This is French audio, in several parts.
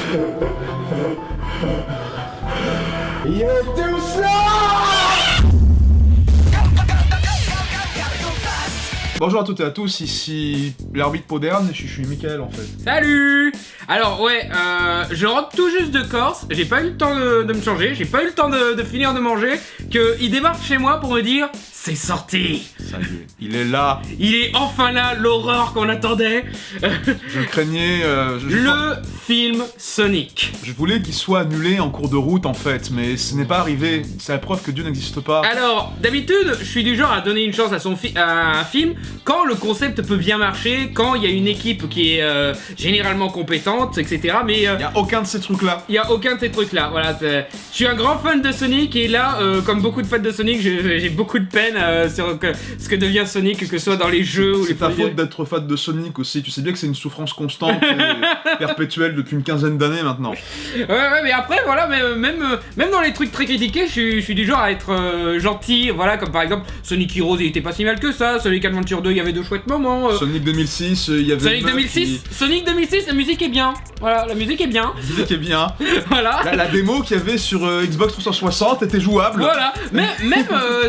You too slow! Bonjour à toutes et à tous, ici l'arbitre moderne, je suis Mickaël en fait. Salut! Alors ouais, je rentre tout juste de Corse, j'ai pas eu le temps de me changer, j'ai pas eu le temps de finir de manger, qu'il débarque chez moi pour me dire « C'est sorti !» Ça y est, il est là. Il est enfin là, l'horreur qu'on attendait. Je craignais... Le film Sonic. Je voulais qu'il soit annulé en cours de route en fait, mais ce n'est pas arrivé. C'est la preuve que Dieu n'existe pas. Alors, d'habitude, je suis du genre à donner une chance à un film quand le concept peut bien marcher, quand il y a une équipe qui est généralement compétente, etc. Mais Il y a aucun de ces trucs-là. il y a aucun de ces trucs-là. Voilà, je suis un grand fan de Sonic et là, comme beaucoup de fans de Sonic, j'ai beaucoup de peine sur ce que devient Sonic, que ce soit dans les jeux ou les C'est ta produits. faute d'être fan de Sonic aussi. Tu sais bien que c'est une souffrance constante et perpétuelle depuis une quinzaine d'années maintenant. Ouais, mais après, voilà, même dans les trucs très critiqués, je suis du genre à être gentil, voilà, comme par exemple Sonic Heroes, il était pas si mal que ça, Sonic Adventure 2, il y avait de chouettes moments. Sonic 2006, il y avait... Sonic une meuf 2006, Sonic 2006, la musique est bien, voilà, la musique est bien, qui disait qu'il est bien. voilà. La démo qu'il y avait sur Xbox 360 était jouable. Voilà, même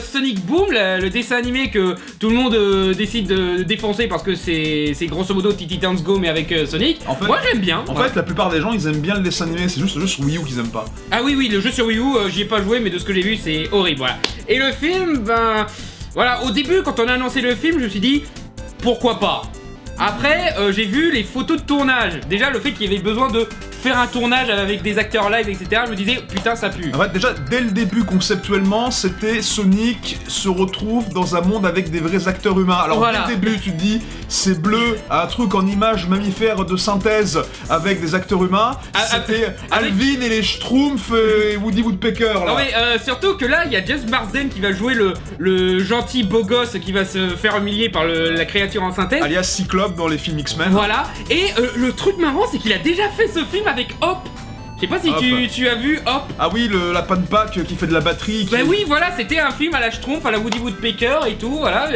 Sonic Boom, le dessin animé que tout le monde décide de défoncer parce que c'est grosso modo Titty Towns Go mais avec Sonic, En fait- moi j'aime bien. En fait, la plupart des gens, ils aiment bien le dessin animé, c'est juste le jeu sur Wii U qu'ils aiment pas. Ah oui, le jeu sur Wii U, j'y ai pas joué, mais de ce que j'ai vu, c'est horrible, voilà. Et le film, ben... Voilà, au début, quand on a annoncé le film, je me suis dit, pourquoi pas? Après, j'ai vu les photos de tournage. Déjà, le fait qu'il y avait besoin de faire un tournage avec des acteurs live, etc., je me disais, putain, ça pue. En fait, déjà, dès le début, conceptuellement, c'était Sonic se retrouve dans un monde avec des vrais acteurs humains. Alors, Voilà. dès le début, tu te dis, c'est bleu, un truc en image mammifère de synthèse avec des acteurs humains. C'était Alvin et les Schtroumpfs et Woody Woodpecker, là. Non mais surtout que là, il y a Jess Marsden qui va jouer le gentil beau gosse qui va se faire humilier par la créature en synthèse. Alias Cyclope dans les films X-Men. Voilà, et le truc marrant, c'est qu'il a déjà fait ce film avec Hop. Je sais pas si Hop. tu as vu Hop. Ah oui, la panpack qui fait de la batterie. Bah oui, voilà, c'était un film à la Schtroumpf, à la Woody Woodpecker et tout, voilà.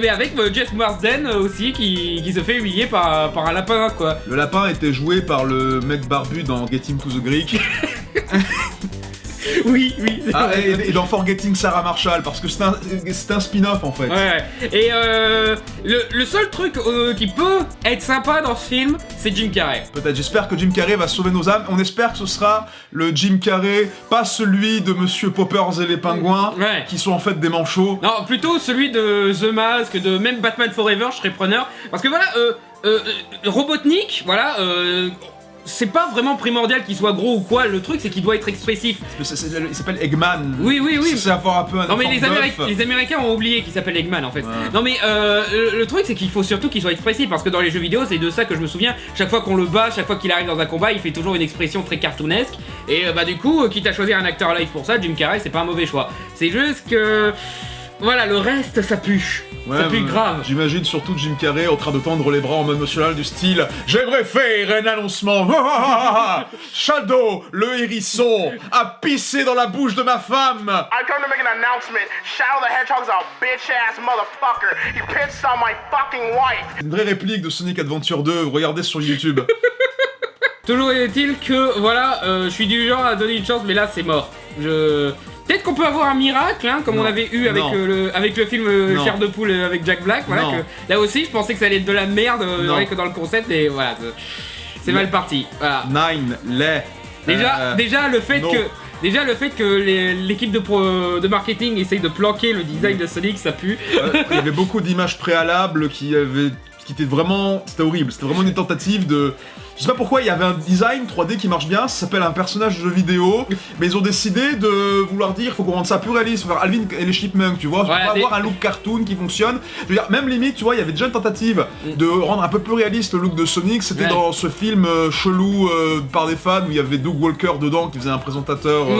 Mais avec Jess Marsden aussi qui se fait humilier par un lapin, quoi. Le lapin était joué par le mec barbu dans Getting to the Greek. Oui, c'est Ah, vrai. et dans Forgetting Sarah Marshall, parce que c'est un spin-off en fait. Ouais. Et le seul truc qui peut être sympa dans ce film, c'est Jim Carrey. Peut-être, j'espère que Jim Carrey va sauver nos âmes. On espère que ce sera le Jim Carrey, pas celui de Monsieur Poppers et les pingouins, Ouais. qui sont en fait des manchots. Non, plutôt celui de The Mask, de même Batman Forever, je serais preneur. Parce que voilà, Robotnik, voilà, c'est pas vraiment primordial qu'il soit gros ou quoi, le truc c'est qu'il doit être expressif. Il s'appelle Eggman. Oui. C'est avoir un peu un Non mais enfant bœuf. les Américains ont oublié qu'il s'appelle Eggman en fait. Ouais. Non mais le truc c'est qu'il faut surtout qu'il soit expressif parce que dans les jeux vidéo c'est de ça que je me souviens. Chaque fois qu'on le bat, chaque fois qu'il arrive dans un combat, il fait toujours une expression très cartoonesque. Et bah du coup, quitte à choisir un acteur live pour ça, Jim Carrey c'est pas un mauvais choix. C'est juste que... Voilà, le reste ça pue. Ouais, ça pue mais grave. J'imagine surtout Jim Carrey en train de tendre les bras en mode national du style « J'aimerais faire un annoncement Shadow, le hérisson, a pissé dans la bouche de ma femme !» I come to make an announcement. Shadow the Hedgehog's a bitch-ass motherfucker. He pissed on my fucking wife. Une vraie réplique de Sonic Adventure 2, regardez sur YouTube. Toujours est-il que, voilà, je suis du genre à donner une chance, mais là c'est mort. Peut-être qu'on peut avoir un miracle, hein, comme Non. on avait eu avec, Non. avec le film Non. Chair de poule avec Jack Black, voilà. Non. Que, là aussi, je pensais que ça allait être de la merde, Non. rien que dans le concept, et voilà, c'est mal parti. Voilà. Nine, les... Déjà le fait non. que. Déjà le fait que l'équipe de marketing essaye de planquer le design de Sonic, ça pue. Il y avait beaucoup d'images préalables qui étaient vraiment... C'était horrible, c'était vraiment une tentative de... Je sais pas pourquoi, il y avait un design 3D qui marche bien, ça s'appelle un personnage de jeu vidéo, mais ils ont décidé de vouloir dire faut qu'on rende ça plus réaliste, faut faire Alvin et les Chipmunks, tu vois, faut Voilà, pas avoir un look cartoon qui fonctionne. Je veux dire, même limite, tu vois, il y avait déjà une tentative de rendre un peu plus réaliste le look de Sonic, c'était Ouais. dans ce film chelou par des fans où il y avait Doug Walker dedans qui faisait un présentateur ou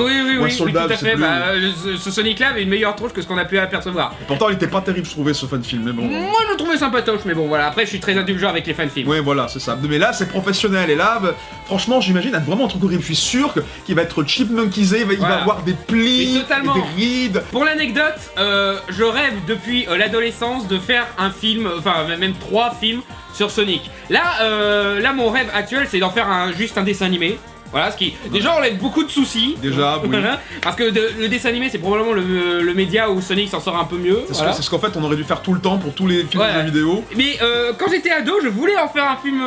un soldat, tout à je sais fait. plus. Bah, ce Sonic-là avait une meilleure tronche que ce qu'on a pu apercevoir. Pourtant, il était pas terrible, je trouvais, ce fan film, mais bon. Moi, je le trouvais sympatoche, mais bon, voilà. Après, je suis très indulgent avec les fan films. Ouais, voilà, c'est ça. Mais là, c'est professionnel. exceptionnel. Et là, franchement, j'imagine être vraiment un truc horrible. Je suis sûr qu'il va être chipmunkisé, il va avoir des plis, Mais totalement. des rides. Pour l'anecdote, je rêve depuis l'adolescence de faire un film, enfin même 3 films sur Sonic. Là mon rêve actuel c'est d'en faire juste un dessin animé. Voilà, ce qui déjà enlève beaucoup de soucis. Déjà, oui. Voilà, parce que le dessin animé c'est probablement le média où Sonic s'en sort un peu mieux. C'est Voilà. ce qu'en fait on aurait dû faire tout le temps pour tous les films de jeux vidéo. Mais quand j'étais ado, je voulais en faire un film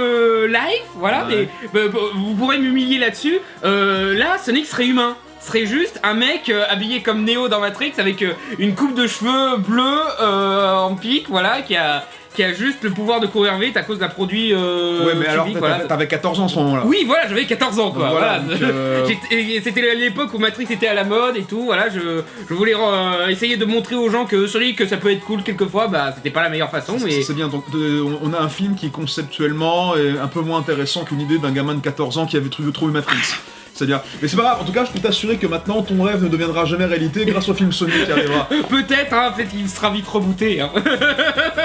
live, voilà, Ouais. mais vous pourrez m'humilier là-dessus. Là, Sonic serait humain. Serait juste un mec habillé comme Neo dans Matrix avec une coupe de cheveux bleus en pique, voilà, qui a juste le pouvoir de courir vite à cause d'un produit Ouais, mais alors chimique, voilà. t'avais 14 ans en ce moment-là. Oui, voilà, j'avais 14 ans, quoi. Voilà, Voilà. donc, C'était l'époque où Matrix était à la mode et tout. Voilà, je voulais essayer de montrer aux gens que Sonic, que ça peut être cool quelquefois. Bah, c'était pas la meilleure façon, mais C'est bien, donc on a un film qui conceptuellement est un peu moins intéressant qu'une idée d'un gamin de 14 ans qui avait trouvé Matrix. C'est-à-dire, mais c'est pas grave, en tout cas je peux t'assurer que maintenant ton rêve ne deviendra jamais réalité grâce au film Sonic qui arrivera. peut-être, hein, peut-être qu'il sera vite rebooté. Hein.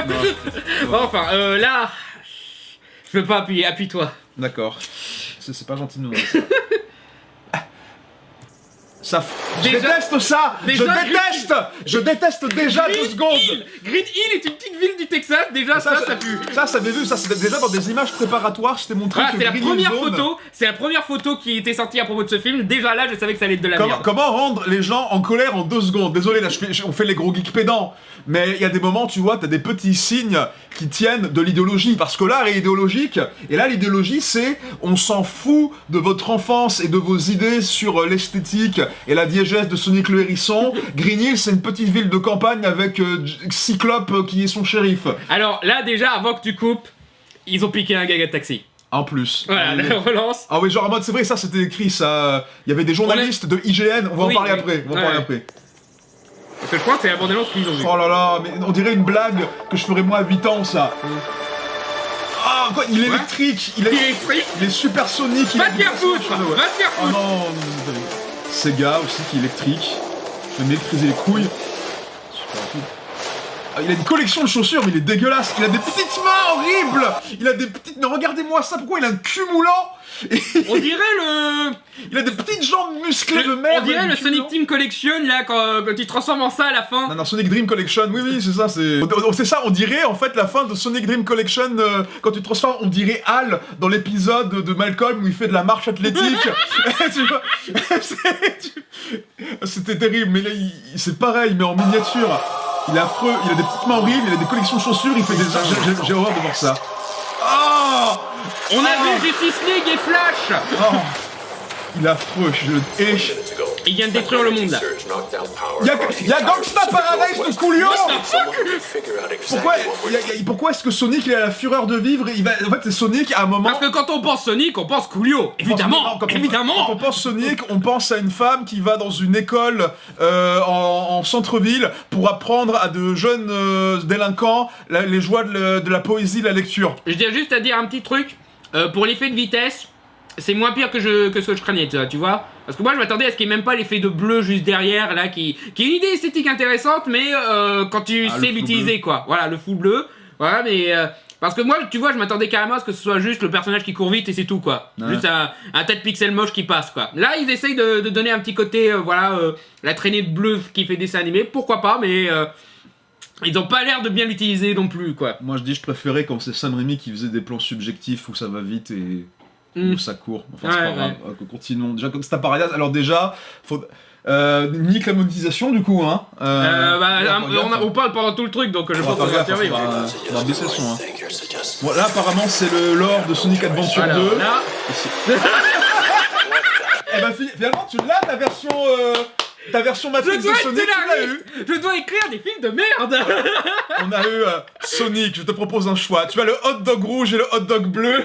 Non. Enfin, là, je veux pas appuyer. Appuie-toi. D'accord. C'est pas gentil de nous demander ça. Je Déjà- déteste ça. déjà, Je déteste déjà 2 secondes. Green Hill est une petite ville du Texas. Déjà, ça pue. Ça avait vu, ça c'était déjà dans des images préparatoires, je t'ai montré Voilà, que c'est la Green Hill première Zone- photo. C'est la première photo qui était sortie à propos de ce film. Déjà là, je savais que ça allait être de la merde. Comment rendre les gens en colère en 2 secondes? Désolé, là on fait les gros geeks pédants, mais il y a des moments, tu vois, t'as des petits signes qui tiennent de l'idéologie, parce que l'art est idéologique, et là l'idéologie c'est on s'en fout de votre enfance et de vos idées sur l'esthétique et la diégèse de Sonic le Hérisson. Green Hill c'est une petite ville de campagne avec Cyclope qui est son shérif. Alors là, déjà, avant que tu coupes, ils ont piqué un gaga de taxi. En plus. Voilà, la relance. Ah oui, genre en mode, c'est vrai, ça c'était écrit, ça. Il y avait des journalistes de IGN, on va Oui, en parler oui. après. On va en Ouais. parler après. Parce que je crois que c'est la bande-annonce qu'ils ont vu. Oh là là, mais on dirait une blague que je ferais moi à 8 ans, ça. Ah, quoi, il est Ouais. électrique, Il est électrique. il est supersonique, il Va a te des faire puissances foutre. de cheveux, ouais. Va te faire Oh foutre. non, Sega aussi qui est électrique. Je vais m'électriser les couilles. Super rapide. Ah, il a une collection de chaussures, mais il est dégueulasse. Il a des petites mains horribles. Il a des petites. Mais regardez-moi ça. Pourquoi il a un cul moulant? Et On dirait le. il a des petites jambes musclées de merde. On dirait et le du cul Sonic moulant. Team Collection là quand tu transformes en ça à la fin. Non, Sonic Dream Collection, oui, c'est ça, c'est ça, on dirait en fait la fin de Sonic Dream Collection, quand tu te transformes, on dirait Hal dans l'épisode de Malcolm où il fait de la marche athlétique. Tu vois, c'était terrible, mais là, c'est pareil, mais en miniature. Il est affreux, il a des petites mains horribles, il a des collections de chaussures, il fait des... J'ai horreur de voir ça. Oh, On a vu Justice League et Flash. oh, il est affreux, je le hais. Il vient de détruire le monde là. Y'a Gangsta Paradise de Coolio. Pourquoi est-ce que Sonic il a la fureur de vivre et en fait c'est Sonic à un moment... Parce que quand on pense Sonic, on pense Coolio. Évidemment, Quand évidemment. on pense Sonic, on pense à une femme qui va dans une école en centre-ville pour apprendre à de jeunes délinquants les joies de la poésie, de la lecture. Je tiens juste à dire un petit truc. Pour l'effet de vitesse, c'est moins pire que ce que je craignais, tu vois. Parce que moi je m'attendais à ce qu'il n'y ait même pas l'effet de bleu juste derrière, là, qui est une idée esthétique intéressante, mais quand tu sais flou l'utiliser, quoi. Voilà, le full bleu. Voilà, mais... parce que moi, tu vois, je m'attendais carrément à ce que ce soit juste le personnage qui court vite et c'est tout, quoi. Ouais. Juste un tas de pixels moches qui passe, quoi. Là, ils essayent de donner un petit côté, la traînée de bleu qui fait dessin animé, pourquoi pas, mais... ils ont pas l'air de bien l'utiliser non plus, quoi. Moi je dis je préférais quand c'est Sam Raimi qui faisait des plans subjectifs où ça va vite et où ça court. Enfin c'est Ouais, pas grave. Continuons. Déjà comme Gangsta Paradise, alors déjà, faut... nique la monétisation du coup, hein. On parle pendant tout le truc, donc je pense qu'on va survivre. On va baisser le son, hein. Bon, là apparemment c'est le lore de Sonic Adventure 2. Alors, là, Et bah finalement tu l'as ta version je Matrix de dois être Sonic, tu l'as eu. scénariste. Je dois écrire des films de merde. On a eu Sonic, je te propose un choix. Tu as le hot dog rouge et le hot dog bleu.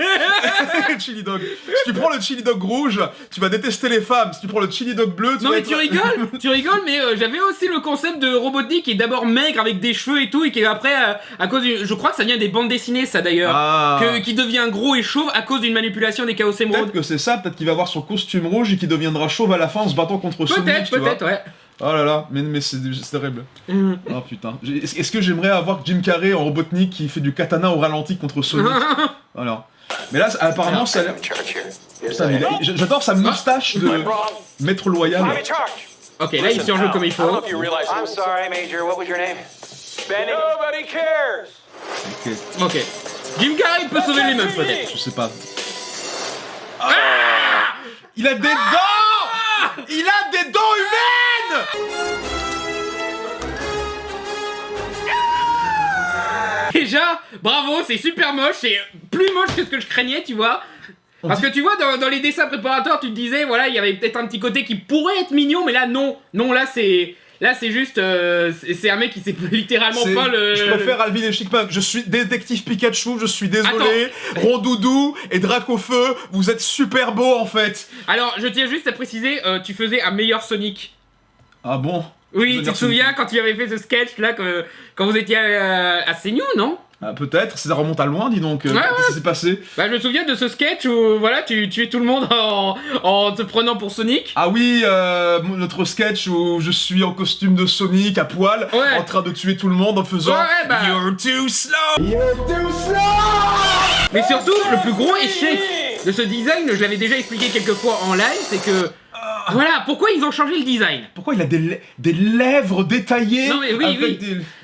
Chili dog. Si tu prends le chili dog rouge, tu vas détester les femmes. Si tu prends le chili dog bleu, tu Non vas mais être- tu rigoles, mais j'avais aussi le concept de Robotnik qui est d'abord maigre avec des cheveux et tout, et qui est après, à cause je crois que ça vient des bandes dessinées ça d'ailleurs, Ah. qui devient gros et chauve à cause d'une manipulation des Chaos Emerald. Peut-être que c'est ça, peut-être qu'il va avoir son costume rouge et qu'il deviendra chauve à la fin en se battant contre Sonic, tu vois. Peut-être, ouais. Oh là là, mais c'est terrible. Oh putain. Est-ce que j'aimerais avoir Jim Carrey en Robotnik qui fait du katana au ralenti contre Sonic? Voilà. Mais là, apparemment, ça a l'air... Putain, j'adore sa moustache de maître loyal. Ok, là il surjoue comme il faut. I'm sorry, Major. What was your name? Benny. Nobody cares. Ok. Jim Carrey peut sauver lui-même peut-être. Je sais pas. Il a des dents. Il a des dents humaines. Déjà, bravo, c'est super moche, c'est plus moche que ce que je craignais, tu vois. Parce que tu vois, dans les dessins préparatoires, tu te disais, voilà, il y avait peut-être un petit côté qui pourrait être mignon, mais là, non. Non, là, c'est juste... c'est un mec qui sait littéralement pas le... Je préfère Alvin et Chipmunk. Je suis détective Pikachu, je suis désolé. Rondoudou et Dracofeu, vous êtes super beaux, en fait. Alors, je tiens juste à préciser, tu faisais un meilleur Sonic. Ah bon? Oui, tu te souviens quand tu avais fait ce sketch, là, quand vous étiez à CNew, non? Peut-être, ça remonte à loin, dis donc. Qu'est-ce qui s'est passé? Bah, je me souviens de ce sketch où, voilà, tu tuais tout le monde en te prenant pour Sonic. Ah oui, notre sketch où je suis en costume de Sonic, à poil, en train de tuer tout le monde en faisant You're too slow! You're too slow! Mais surtout, le plus gros échec de ce design, je l'avais déjà expliqué quelques fois en live, c'est que... Voilà, pourquoi ils ont changé le design? Pourquoi il a des lèvres détaillées? Non mais oui.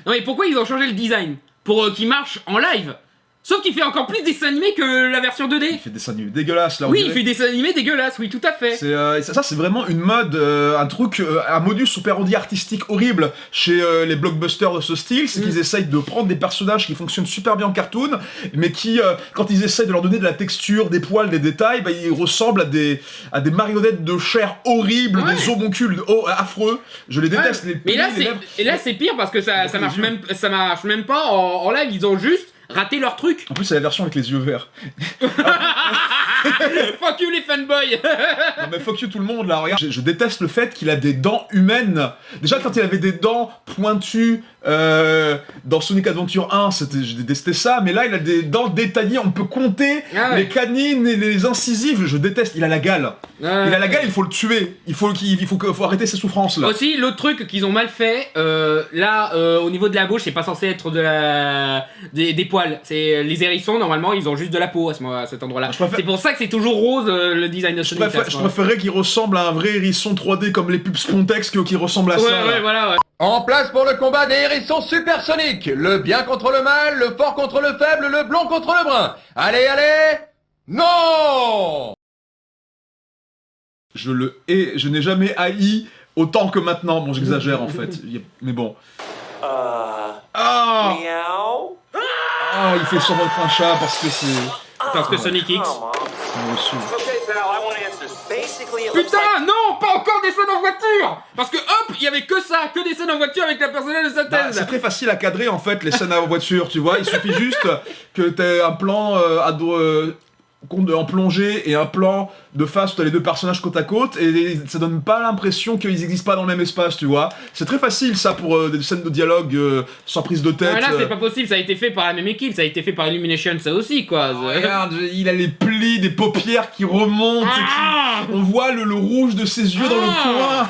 Non mais pourquoi ils ont changé le design? Pour qu'il marche en live. Sauf qu'il fait encore plus dessin animé que la version 2D. Il fait des dessins animés dégueulasses là. Oui, il fait des dessins animés dégueulasses, oui, tout à fait. Ça c'est vraiment une mode, un truc, un modus operandi artistique horrible chez les blockbusters de ce style, c'est qu'ils essayent de prendre des personnages qui fonctionnent super bien en cartoon, mais qui, quand ils essayent de leur donner de la texture, des poils, des détails, bah, ils ressemblent à des marionnettes de chair horribles, des homoncules affreux. Je les déteste. Mais là c'est pire parce que ça marche même pas en live, ils ont juste raté leur truc. En plus, c'est la version avec les yeux verts. Fuck you les fanboys. Non mais fuck you tout le monde là, regarde. Je déteste le fait qu'il a des dents humaines. Déjà quand il avait des dents pointues dans Sonic Adventure 1, je détestais ça, mais là il a des dents détaillées, on peut compter les canines et les incisives, je déteste, il a la gale. Il a la gale, il faut le tuer, il faut arrêter ses souffrances là. Aussi, l'autre truc qu'ils ont mal fait, au niveau de la bouche, c'est pas censé être des poils, c'est les hérissons, normalement ils ont juste de la peau à cet endroit là. C'est pour ça que c'est toujours rose le design de Sonic. Je préférerais qu'il ressemble à un vrai hérisson 3D comme les pubs Spontex qui ressemble à ça. Ouais, voilà. En place pour le combat des hérissons supersoniques. Le bien contre le mal, le fort contre le faible, le blond contre le brun. Allez, allez. Non. Je le hais, je n'ai jamais haï autant que maintenant. Bon, j'exagère en fait, mais bon. Miaou. Il fait sûrement un chat parce que c'est... Parce que Sonic X. Putain, non, pas encore des scènes en voiture. Parce que hop, il y avait que ça, que des scènes en voiture avec la personnage de synthèse. C'est très facile à cadrer en fait les scènes en voiture, tu vois. Il suffit juste que t'aies un plan en plongée et un plan de face où t'as les deux personnages côte à côte et ça donne pas l'impression qu'ils existent pas dans le même espace, tu vois. C'est très facile ça pour des scènes de dialogue sans prise de tête. Ouais, là c'est pas possible, ça a été fait par la même équipe, ça a été fait par Illumination ça aussi quoi. Regarde, il a les plis des paupières qui remontent, on voit le rouge de ses yeux dans le coin.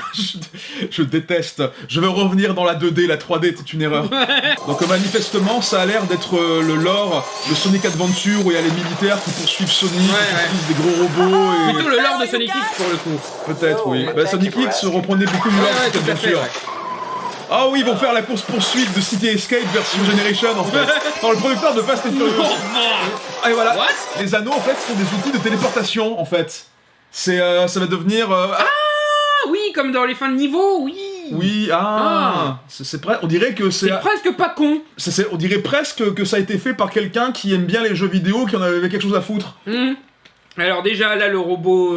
Je déteste. Je veux revenir dans la 2D, la 3D c'est une erreur. Donc manifestement ça a l'air d'être le lore de Sonic Adventure où il y a les militaires qui poursuivent Sonic, qui utilisent des gros robots et... Plutôt le lore de Sonic X pour le coup. Peut-être, oui. Sonic X reprenait beaucoup du lore de cette aventure. Ah oui, ils vont faire la course-poursuite de City Escape version Generation en fait. Par le producteur de Fast and Furious. Et voilà. Les anneaux en fait sont des outils de téléportation en fait. Ça va devenir... oui, comme dans les fins de niveau, oui. Oui, on dirait que c'est presque pas con. On dirait presque que ça a été fait par quelqu'un qui aime bien les jeux vidéo, qui en avait quelque chose à foutre. Alors déjà là le robot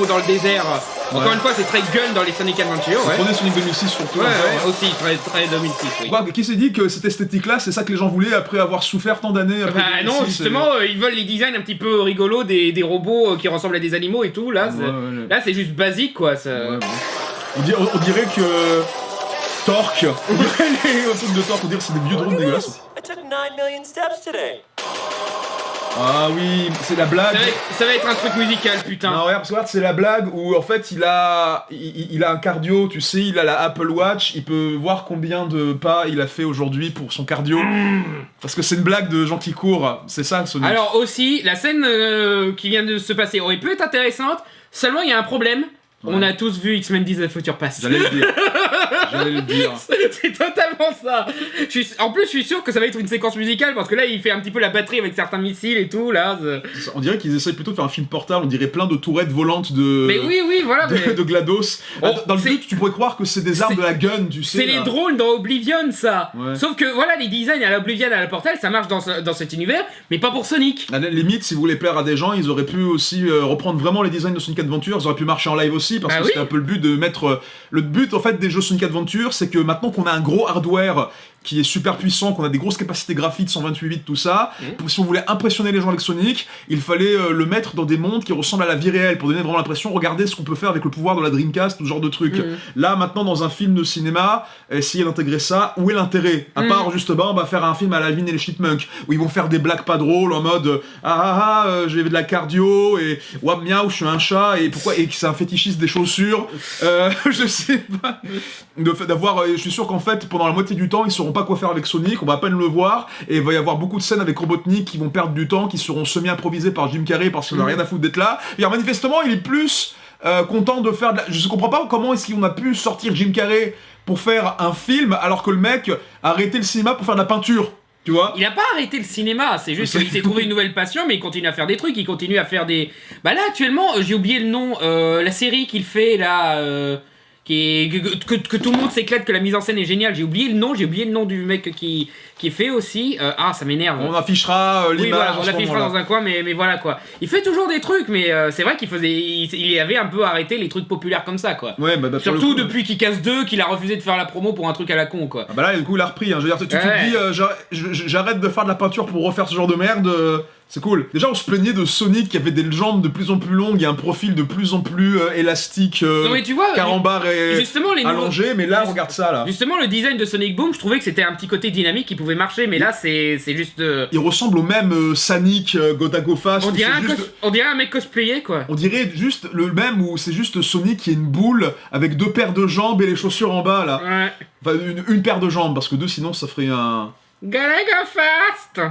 dans le désert, encore une fois c'est très gun dans les Sonic Adventure. Prenez Sonic 2006 surtout. Aussi très 2006. Oui. Qui s'est dit que cette esthétique-là, c'est ça que les gens voulaient après avoir souffert tant d'années après 2006, non, justement, ils veulent les designs un petit peu rigolos des robots qui ressemblent à des animaux et tout. Là, là c'est juste basique quoi. On dirait que Torque, on dirait les trucs de Torque, on dirait que c'est des vieux drones dégueulasses. Ah oui, c'est la blague. Ça va être un truc musical, putain. Non, regarde, parce que regarde, c'est la blague où en fait il a un cardio, tu sais, il a la Apple Watch, il peut voir combien de pas il a fait aujourd'hui pour son cardio. Parce que c'est une blague de gens qui courent, c'est ça Sonic. Alors aussi, la scène qui vient de se passer aurait pu être intéressante, seulement il y a un problème. Ouais. On a tous vu X-Men 10 The Future Past. J'allais le dire. J'allais le dire. C'est totalement ça. En plus, je suis sûr que ça va être une séquence musicale parce que là, il fait un petit peu la batterie avec certains missiles et tout. Là, on dirait qu'ils essayent plutôt de faire un film portable, on dirait plein de tourettes volantes de. Mais oui, voilà. De GLaDOS. Oh, dans le but, tu pourrais croire que c'est des armes de la gun, tu sais. C'est les drones dans Oblivion, ça. Ouais. Sauf que voilà, les designs à l'Oblivion, à la Portal, ça marche dans cet univers, mais pas pour Sonic. À la limite, si vous voulez plaire à des gens, ils auraient pu aussi reprendre vraiment les designs de Sonic Adventure, ils auraient pu marcher en live aussi, parce que c'était un peu le but de mettre. Le but en fait des jeux Sonic Adventure, c'est que maintenant qu'on a un gros hardware qui est super puissant, qu'on a des grosses capacités graphiques, 128 bits, tout ça, si on voulait impressionner les gens avec Sonic, il fallait le mettre dans des mondes qui ressemblent à la vie réelle, pour donner vraiment l'impression, regardez ce qu'on peut faire avec le pouvoir de la Dreamcast, tout ce genre de trucs. Là, maintenant, dans un film de cinéma, essayer d'intégrer ça, où est l'intérêt? À part, juste, on va faire un film à la Alvin et les Chipmunks, où ils vont faire des blagues pas drôles, en mode, j'ai de la cardio, et ouah, miaou, je suis un chat, et pourquoi, et que c'est un fétichiste des chaussures, je sais pas, je suis sûr qu'en fait, pendant la moitié du temps, ils sauront pas quoi faire avec Sonic, on va à peine le voir, et il va y avoir beaucoup de scènes avec Robotnik qui vont perdre du temps, qui seront semi-improvisées par Jim Carrey parce qu'il n'a rien à foutre d'être là. Et alors, manifestement, il est plus content de faire Je comprends pas comment est-ce qu'on a pu sortir Jim Carrey pour faire un film alors que le mec a arrêté le cinéma pour faire de la peinture. Tu vois, il a pas arrêté le cinéma, c'est juste qu'il s'est trouvé une nouvelle passion, mais il continue à faire des trucs, il continue à faire des... Bah là, actuellement, j'ai oublié le nom, la série qu'il fait, là... Que tout le monde s'éclate, que la mise en scène est géniale. J'ai oublié le nom du mec qui fait aussi. Ça m'énerve. On affichera l'image. Oui, voilà, on l'affichera dans un coin, mais voilà quoi. Il fait toujours des trucs, mais c'est vrai il avait un peu arrêté les trucs populaires comme ça quoi. Ouais, surtout depuis qu'il casse 2, qu'il a refusé de faire la promo pour un truc à la con quoi. Ah bah là, du coup, il a repris. Hein. Je veux dire, tu te dis, j'arrête de faire de la peinture pour refaire ce genre de merde. C'est cool. Déjà, on se plaignait de Sonic qui avait des jambes de plus en plus longues et un profil de plus en plus élastique, non, mais tu vois, carambar et justement, allongé, mais là, regarde ça, là. Justement, le design de Sonic Boom, je trouvais que c'était un petit côté dynamique qui pouvait marcher, mais là, c'est juste... Il ressemble au même Sonic Gotago Fast. On dirait un mec cosplayé, quoi. On dirait juste le même où c'est juste Sonic qui est une boule avec 2 paires de jambes et les chaussures en bas, là. Ouais. Enfin, une paire de jambes, parce que 2, sinon, ça ferait un... Gotta go fast.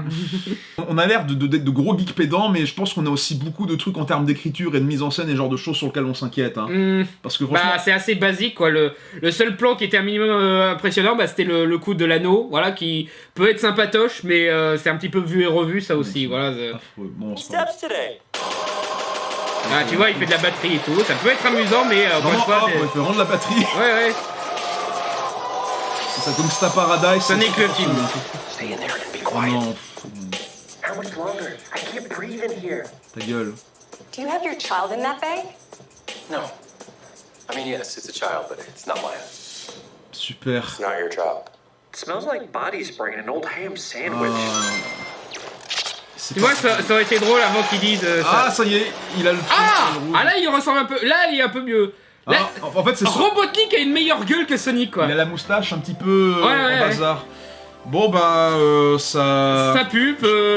On a l'air de gros geeks pédants, mais je pense qu'on a aussi beaucoup de trucs en termes d'écriture et de mise en scène et genre de choses sur lesquelles on s'inquiète. Hein. Parce que franchement... c'est assez basique quoi. Le seul plan qui était un minimum impressionnant, c'était le coup de l'anneau, voilà, qui peut être sympatoche, mais c'est un petit peu vu et revu ça aussi. Voilà. Bon, Tu vois, il fait de la batterie et tout. Ça peut être amusant, mais il fait rendre la batterie. Ouais. C'est ça, Gangsta Paradise. Sonic le film. Stay in there and be quiet. Non. How much longer? I can't breathe in here. Ta gueule. Do you have your child in that bag? No. I mean, yes, it's a child, but it's not mine. Super. It's not your child. It smells like body spray and an old ham sandwich. Tu vois, ça aurait été drôle avant qu'ils disent ça. Ça y est, il a le truc. Là, il ressemble un peu. Là, il est un peu mieux. Là, en fait, c'est Robotnik a une meilleure gueule que Sonic, quoi. Il a la moustache un petit peu en bazar. Bon, ça... Ça pue,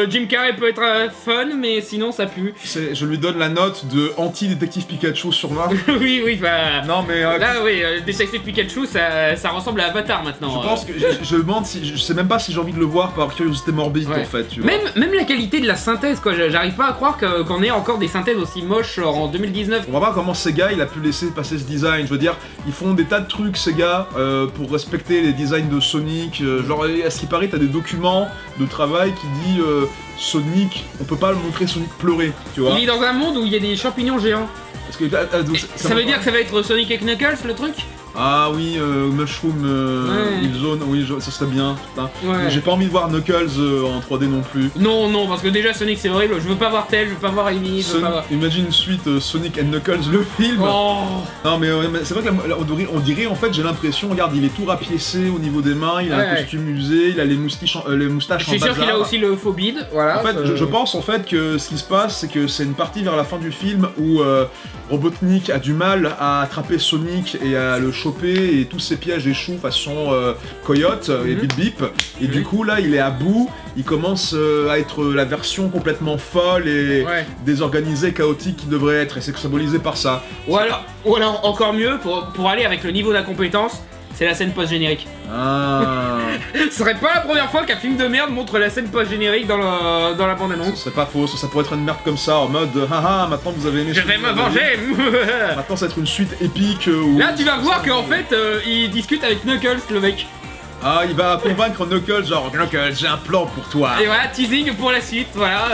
Jim Carrey peut être fun, mais sinon ça pue. Je lui donne la note de anti-détective Pikachu sur 20. oui, bah... Non, mais... Là, oui, détective Pikachu, ça ressemble à Avatar, maintenant. Je pense que... Je me demande si... Je sais même pas si j'ai envie de le voir par curiosité morbide, en fait, tu vois. Même la qualité de la synthèse, quoi. J'arrive pas à croire qu'on ait encore des synthèses aussi moches en 2019. On va voir comment Sega, il a pu laisser passer ce design. Je veux dire, ils font des tas de trucs, Sega, pour respecter les designs de Sonic. Genre, à ce qui paraît, t'as des documents de travail qui dit Sonic, on peut pas montrer Sonic pleurer, tu vois. Il est dans un monde où il y a des champignons géants. Parce que ça veut dire que ça va être Sonic et Knuckles, le truc? Ah oui, Mushroom Hill Zone, oui, ça serait bien. Ouais. J'ai pas envie de voir Knuckles en 3D non plus. Non, parce que déjà Sonic c'est horrible, je veux pas voir Tails, je veux pas voir Amy, je veux pas voir... Imagine une suite Sonic and Knuckles, le film. Oh. Non mais c'est vrai que on dirait en fait, j'ai l'impression, regarde, il est tout rapiécé au niveau des mains, il a un costume usé, il a les moustaches en bazar. Je suis sûr qu'il a aussi le faux bide, voilà. En fait, je pense en fait que ce qui se passe, c'est que c'est une partie vers la fin du film où Robotnik a du mal à attraper Sonic et à le choper, et tous ses pièges échouent façon Coyote et Bip Bip. Et du coup, là, il est à bout, il commence à être la version complètement folle et désorganisée, chaotique qu'il devrait être, et c'est symbolisé par ça. Ou alors encore mieux, pour aller avec le niveau d'incompétence, c'est la scène post-générique. Ah. Ce serait pas la première fois qu'un film de merde montre la scène post-générique dans la bande-annonce. Ce serait pas faux, ça pourrait être une merde comme ça, en mode haha, maintenant vous avez aimé. Je vais me venger. Maintenant ça va être une suite épique où... Là tu vas voir qu'en fait il discute avec Knuckles le mec. Ah, il va convaincre Knuckles, genre Knuckles, j'ai un plan pour toi. Et voilà, teasing pour la suite, voilà.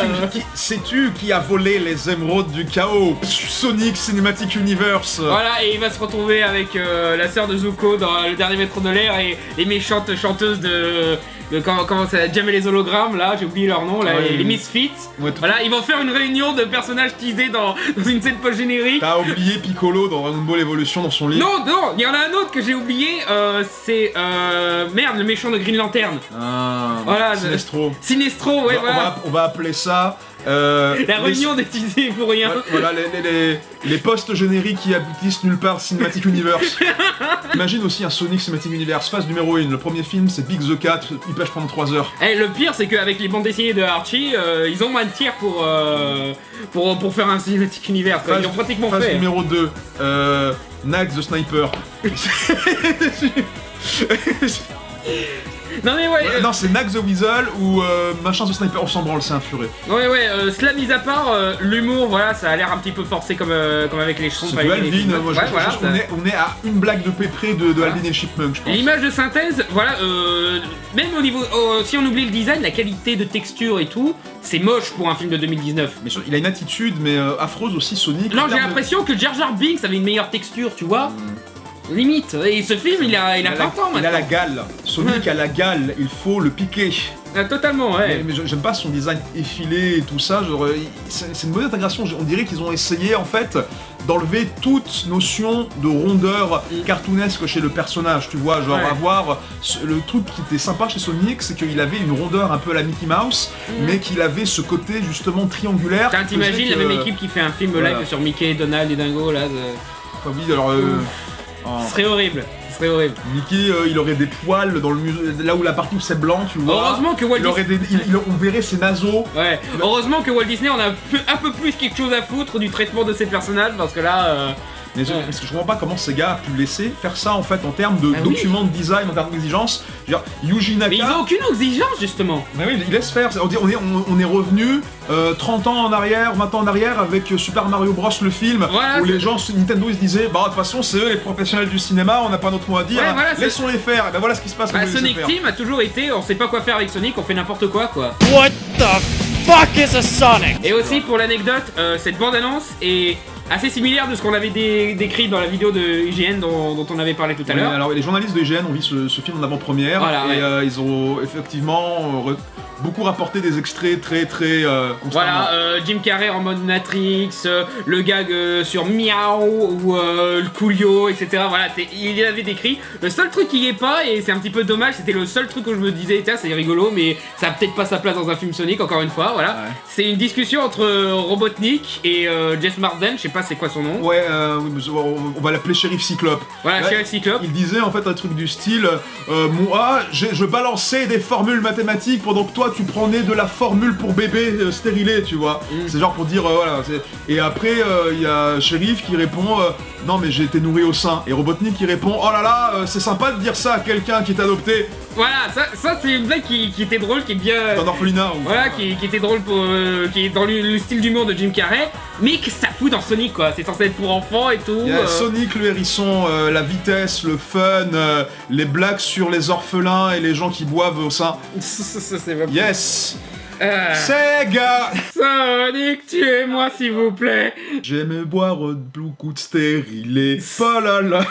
Sais-tu qui a volé les émeraudes du chaos? Sonic Cinematic Universe. Voilà, et il va se retrouver avec la sœur de Zuko dans le dernier métro de l'air et les méchantes chanteuses de comment ça, Jam et les hologrammes, là, j'ai oublié leur nom, là, les Misfits. Ouais, voilà, ils vont faire une réunion de personnages teasés dans une scène post-générique. T'as oublié Piccolo dans Dragon Ball Evolution dans son livre? Non, il y en a un autre que j'ai oublié, c'est merde, le méchant de Green Lantern. Ah, voilà, Sinestro. Sinestro, ouais, voilà. On va appeler ça... la réunion des teasés pour rien. Voilà, les post-génériques qui aboutissent nulle part, Cinematic Universe. Imagine aussi un Sonic Cinematic Universe, phase numéro 1. Le premier film, c'est Big the Cat, il peut prendre 3 heures. Et le pire, c'est qu'avec les bandes dessinées de Archie, ils ont moins de tirs pour faire un Cinematic Universe. Ils ont pratiquement phase fait. Phase numéro 2, Nax the Sniper. Non mais ouais. Non, c'est Nax the Weasel ou machin the Sniper, on s'en branle, c'est un furet. Ouais, cela mis à part, l'humour, voilà, ça a l'air un petit peu forcé comme avec les chevaux. C'est du Alvin, moi on est à une blague de près de Alvin et Chipmunk, je pense. L'image de synthèse, voilà, même au niveau, si on oublie le design, la qualité de texture et tout, c'est moche pour un film de 2019. Mais il a une attitude, mais affreuse aussi, Sonic. Non, j'ai l'impression que Jar Jar Binks avait une meilleure texture, tu vois. Limite, et ce film il a 20 ans maintenant. Il a la gale, Sonic a la gale, il faut le piquer. Totalement, ouais. Mais j'aime pas son design effilé et tout ça, genre, c'est une bonne intégration, on dirait qu'ils ont essayé en fait d'enlever toute notion de rondeur cartoonesque chez le personnage, tu vois, genre avoir le truc qui était sympa chez Sonic, c'est qu'il avait une rondeur un peu à la Mickey Mouse, mais qu'il avait ce côté justement triangulaire. T'imagines la même équipe qui fait un film live sur Mickey, Donald et Dingo là. Oui, alors ce serait horrible. Mickey, il aurait des poils dans le là où la partie où c'est blanc, tu vois. Heureusement que Walt Disney... on verrait ses naseaux. Ouais. Heureusement que Walt Disney en a un peu plus quelque chose à foutre du traitement de ses personnages, parce que là... Mais parce que je comprends pas comment ces gars ont pu laisser faire ça en fait en termes de documents de design, en termes d'exigence. Yuji Naka... Mais ils ont aucune exigence justement. Mais oui, ils laissent faire. On est revenu 30 ans en arrière, 20 ans en arrière avec Super Mario Bros le film, voilà, où les gens sur Nintendo ils se disaient bah de toute façon c'est eux les professionnels du cinéma, on n'a pas notre mot à dire, voilà, laissons-les faire. Et ben voilà ce qui se passe. Sonic Team a toujours été, on sait pas quoi faire avec Sonic, on fait n'importe quoi. What the fuck is a Sonic? Et aussi pour l'anecdote, cette bande-annonce est assez similaire de ce qu'on avait décrit dans la vidéo de IGN dont on avait parlé tout à l'heure. Alors les journalistes de IGN ont vu ce film en avant-première, voilà, et ils ont effectivement beaucoup rapporté des extraits très voilà, Jim Carrey en mode Matrix, le gag sur Miaou ou le Coolio, etc. Voilà, il avait décrit. Le seul truc qui y est pas, et c'est un petit peu dommage, c'était le seul truc où je me disais tiens c'est rigolo, mais ça a peut-être pas sa place dans un film Sonic, encore une fois, voilà. Ouais. C'est une discussion entre Robotnik et Jeff Marsden, je sais pas c'est quoi son nom. Ouais, on va l'appeler Shérif Cyclope. Voilà, Shérif Cyclope. Il disait en fait un truc du style moi, je balançais des formules mathématiques pendant que toi tu prenais de la formule pour bébé stérilé, tu vois. C'est genre pour dire voilà. Et après il y a Shérif qui répond non mais j'ai été nourri au sein. Et Robotnik qui répond oh là là c'est sympa de dire ça à quelqu'un qui est adopté. Voilà, ça c'est une blague qui était drôle, qui est bien... Dans orphelinat. Voilà, qui était drôle qui est dans le style d'humour de Jim Carrey, mais que ça fout dans Sonic quoi, c'est censé être pour enfants et tout. Sonic le hérisson, la vitesse, le fun, les blagues sur les orphelins et les gens qui boivent au sein. C'est pas yes. Sega. Sonic, tuez-moi s'il vous plaît. J'aime boire beaucoup de stérilé. Oh là là.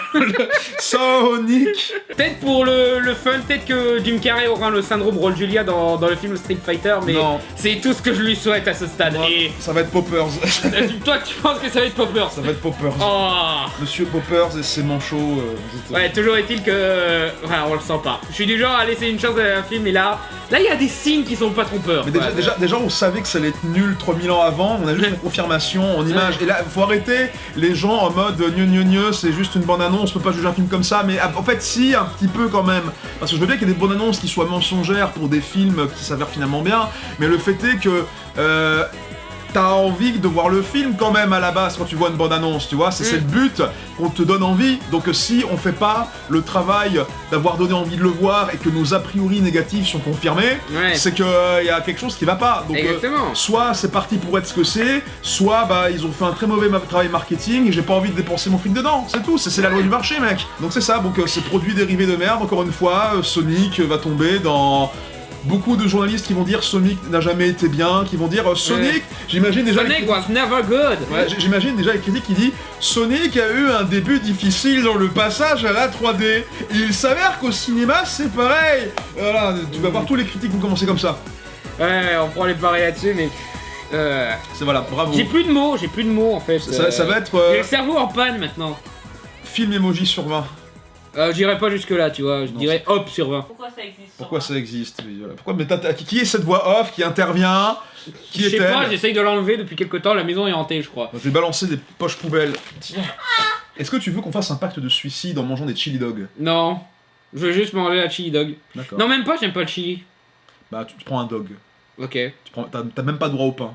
Sonic. Peut-être pour le fun, peut-être que Jim Carrey aura le syndrome Raul Julia dans le film Street Fighter, mais c'est tout ce que je lui souhaite à ce stade. Moi, et ça va être Poppers. Toi tu penses que ça va être Poppers? Ça va être Poppers. Oh. Monsieur Poppers et ses manchots. Ouais, toujours est-il que... Enfin, on le sent pas. Je suis du genre à laisser une chance à un film, et là il y a des signes qui sont pas trompeurs. Mais déjà, on savait que ça allait être nul 3000 ans avant, on a juste une confirmation en image. Et là, faut arrêter les gens en mode gneu, c'est juste une bande-annonce, on peut pas juger un film comme ça, mais en fait, si, un petit peu quand même. Parce que je veux bien qu'il y ait des bandes-annonces qui soient mensongères pour des films qui s'avèrent finalement bien, mais le fait est que. T'as envie de voir le film quand même à la base quand tu vois une bande-annonce, tu vois, c'est le but qu'on te donne envie. Donc si on fait pas le travail d'avoir donné envie de le voir et que nos a priori négatifs sont confirmés, c'est que y a quelque chose qui va pas. Donc soit c'est parti pour être ce que c'est, soit bah ils ont fait un très mauvais travail marketing et j'ai pas envie de dépenser mon fric dedans, c'est tout, c'est la loi du marché mec. Donc c'est ça, donc ces produits dérivés de merde, encore une fois, Sonic va tomber dans... Beaucoup de journalistes qui vont dire Sonic n'a jamais été bien, qui vont dire Sonic, j'imagine déjà... Sonic was never good. Ouais, j'imagine déjà les critiques qui disent Sonic a eu un début difficile dans le passage à la 3D. Et il s'avère qu'au cinéma c'est pareil. Voilà, tu vas voir tous les critiques vont commencer comme ça. Ouais, on prend les paris là-dessus, mais... C'est voilà, bravo. J'ai plus de mots en fait. Ça va être... J'ai le cerveau en panne maintenant. Film emoji sur 20. J'irai pas jusque là, tu vois, je dirais hop sur 20. Pourquoi ça existe Pourquoi mais qui est cette voix off qui intervient? Qui Je sais est-elle? pas, j'essaye de l'enlever depuis quelque temps, la maison est hantée, je crois. Je vais balancer des poches poubelles. Est-ce que tu veux qu'on fasse un pacte de suicide en mangeant des chili dogs? Non, je veux juste manger la chili dog. D'accord. Non, même pas, j'aime pas le chili. Bah tu prends un dog. Ok, T'as même pas droit au pain.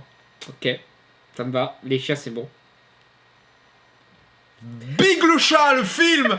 ok, ça me va. Les chats, c'est bon. Big le chat, le film.